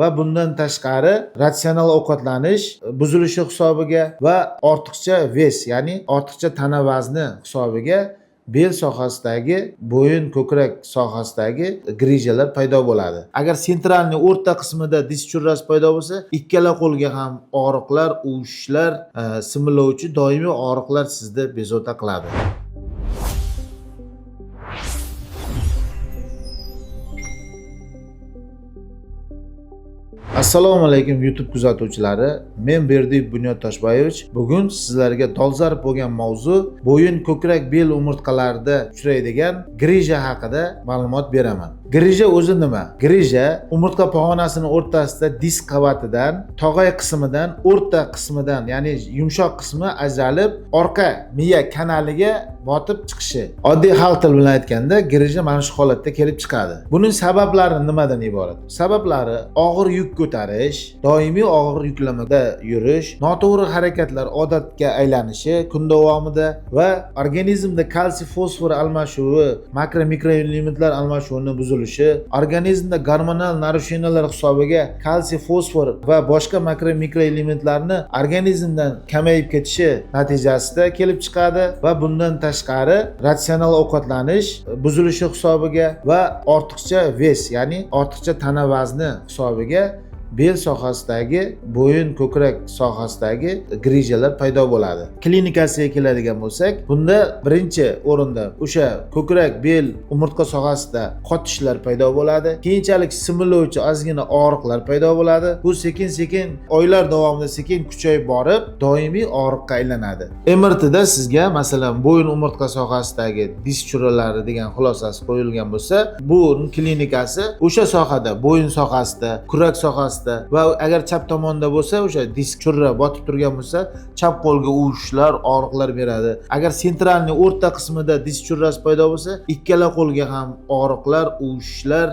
va bundan tashqari ratsional ovqatlanish buzilishi hisobiga va ortiqcha ves, ya'ni ortiqcha tana vazni hisobiga bel sohasidagi, bo'yin, ko'krak sohasidagi grijalar paydo bo'ladi. Agar sentralniy o'rta qismida disk churrasi paydo bo'lsa, ikkala qo'lga ham og'riqlar, uvishishlar, similovchi doimiy og'riqlar sizni bezovta qiladi. Assalomu alaykum YouTube kuzatuvchilari. Men Berdiyev Bunyod Toshboyevich. Bugun sizlarga dolzarb bo'lgan mavzu bo'yin, ko'krak, bel umurtqalarida uchraydigan grija haqida ma'lumot beraman. Grija o'zi nima? Grija umurtqa pog'onasining o'rtasida disk qavatidan, tog'ay qismidan, o'rta qismidan, ya'ni yumshoq qismi ajralib, orqa miya kanaliga botib chiqishi. Oddiy xalq tili bilan aytganda, grija mana shu holatda kelib chiqadi. Buning sabablari nimadan iborat? Sabablari og'ir yuk ko'tarish, doimiy og'ir yuklamada yurish, noto'g'ri harakatlar odatga aylanishi kun davomida va organizmda kalsiy fosfor almashuvi, makro mikroelementlar almashuvining buzilishi, organizmda gormonal narusheniylar hisobiga kalsiy fosfor va boshqa makro mikroelementlarni organizmdan kamayib ketishi natijasida kelib chiqadi va bundan tashqari ratsional ovqatlanish buzilishi hisobiga va ortiqcha ves, ya'ni ortiqcha tana vazni hisobiga bel sohasidagi, bo'yin, ko'krak sohasidagi grijalar paydo bo'ladi. Klinikasiga keladigan bo'lsak, bunda birinchi o'rinda o'sha ko'krak, bel, umurtqa sohasida qotishlar paydo bo'ladi. Keyinchalik similovchi ozgina og'riqlar paydo bo'ladi. Bu sekin-sekin oylar davomida sekin kuchayib borib, doimiy og'riqqa aylanadi. MRTda sizga masalan bo'yin umurtqa sohasidagi disk churralari degan xulosasi qo'yilgan bo'lsa, bu klinikasi o'sha sohada, bo'yin sohasida, kurak sohasida va agar chap tomonda bo'lsa, o'sha disk churra botib turgan bo'lsa, chap qo'lga uvishlar, og'riqlar beradi. Agar sentralniy o'rta qismida disk churrasi paydo bo'lsa, ikkala qo'lga ham og'riqlar, uvishishlar,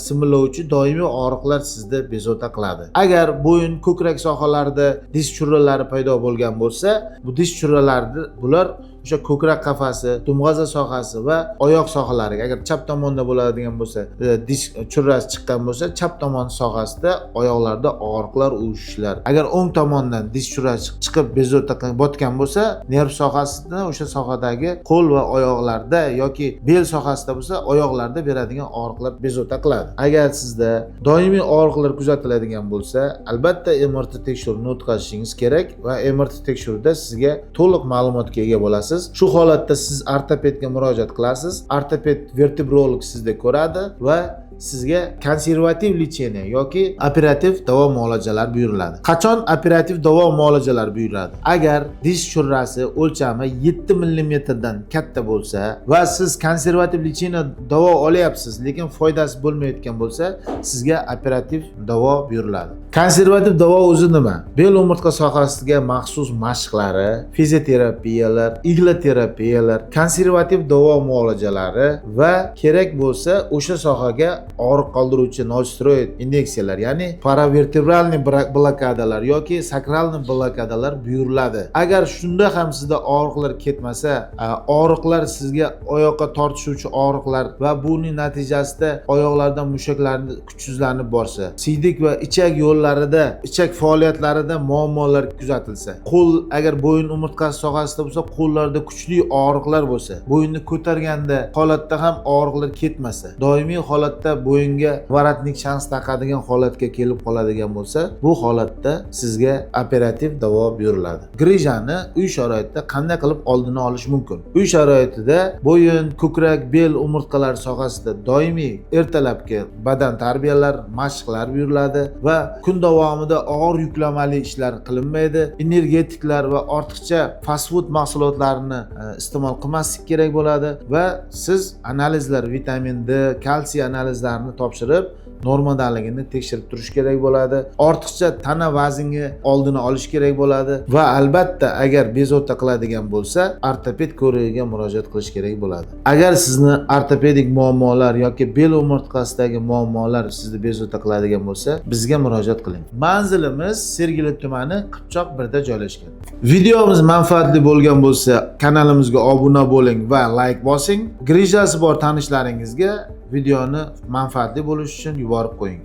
similovchi doimiy og'riqlar sizni bezovta qiladi. Agar bo'yin, ko'krak sohalarida disk churralari paydo bo'lgan bo'lsa, bu disk churralarni bular o'sha ko'krak qafasi, dumg'aza sohasi va oyoq sohalariga, agar chap tomonda bo'ladigan bo'lsa, disk churrasi chiqqan bo'lsa, chap tomon sohasida oyoqlarda og'riqlar, uvishishlar. Agar o'ng tomondan disk churrasi chiqib bezovta botgan bo'lsa, nerv sohasida, o'sha sohadagi qo'l va oyoqlarda yoki bel sohasida bo'lsa, oyoqlarda beradigan og'riqlar bezovta qiladi. Agar sizda doimiy og'riqlar kuzatiladigan bo'lsa, albatta MRT tekshiruvini o'tkazishingiz kerak va MRT tekshiruvida sizga to'liq ma'lumotga ega bo'lasiz. Shu holatda siz ortopedga murojaat qilasiz. Ortoped vertebrolog sizni ko'radi va sizga konservativ lecheniya yoki operativ davo muolajalar buyuriladi. Qachon operativ davo muolajalar buyuriladi? Agar disk churrasi o'lchami 7 mm dan katta bo'lsa va siz konservativ lecheniya davo olyapsiz, lekin foydasi bo'lmayotgan bo'lsa, sizga operativ davo buyuriladi. Konservativ davo o'zi nima? Bel umurtqa sohasiga maxsus mashqlari, fizioterapiyalar, igla terapiyalar, konservativ davo muolajalari va kerak bo'lsa o'sha sohaga og'riq qoldiruvchi nosteroid inyeksiyalar, ya'ni paravertebralniy blokadalar yoki sakralniy blokadalar buyuriladi. Agar shunda ham sizda og'riqlar ketmasa, og'riqlar sizga oyoqqa tortishuvchi og'riqlar va buning natijasida oyoqlardan mushaklarni kuchsizlanib borsa, siydik va ichak yo'llarida, ichak faoliyatlarida muammolar kuzatilsa, qo'l, agar bo'yin umurtqasi sohasida bo'lsa, qo'llarda kuchli og'riqlar bo'lsa, bo'yinni ko'targanda holatda ham og'riqlar ketmasa, doimiy holatda bo'yinga varatnik shans taqadigan holatga kelib qoladigan bo'lsa, bu holatda sizga operativ davo buyuriladi. Grijani uy sharoitida qanday qilib oldini olish mumkin? Uy sharoitida bo'yin, ko'krak, bel umurtqalar sohasida doimiy ertalabki badan tarbiyalar, mashqlar buyuriladi va kun davomida og'ir yuklamali ishlar qilinmaydi. Energetiklar va ortiqcha fast food mahsulotlarini iste'mol qilmaslik kerak bo'ladi va siz analizlar, vitamin D, kalsiy analizlarini topshirib, normadaligini tekshirib turish kerak bo'ladi. Ortiqcha tana vaznga oldini olish kerak bo'ladi va albatta agar bezovta qiladigan bo'lsa, ortoped ko'rigiga murojaat qilish kerak bo'ladi. Agar sizni ortopedik muammolar yoki bel umurtqasidagi muammolar sizni bezovta qiladigan bo'lsa, bizga murojaat qiling. Manzilimiz Sergeli tumani Qipchoq 1da joylashgan. Videomiz manfaatli bo'lgan bo'lsa, kanalimizga obuna bo'ling va like bosing. Grijasi bor tanishlaringizga videoni manfaatli bo'lishi uchun yuborib qo'ying.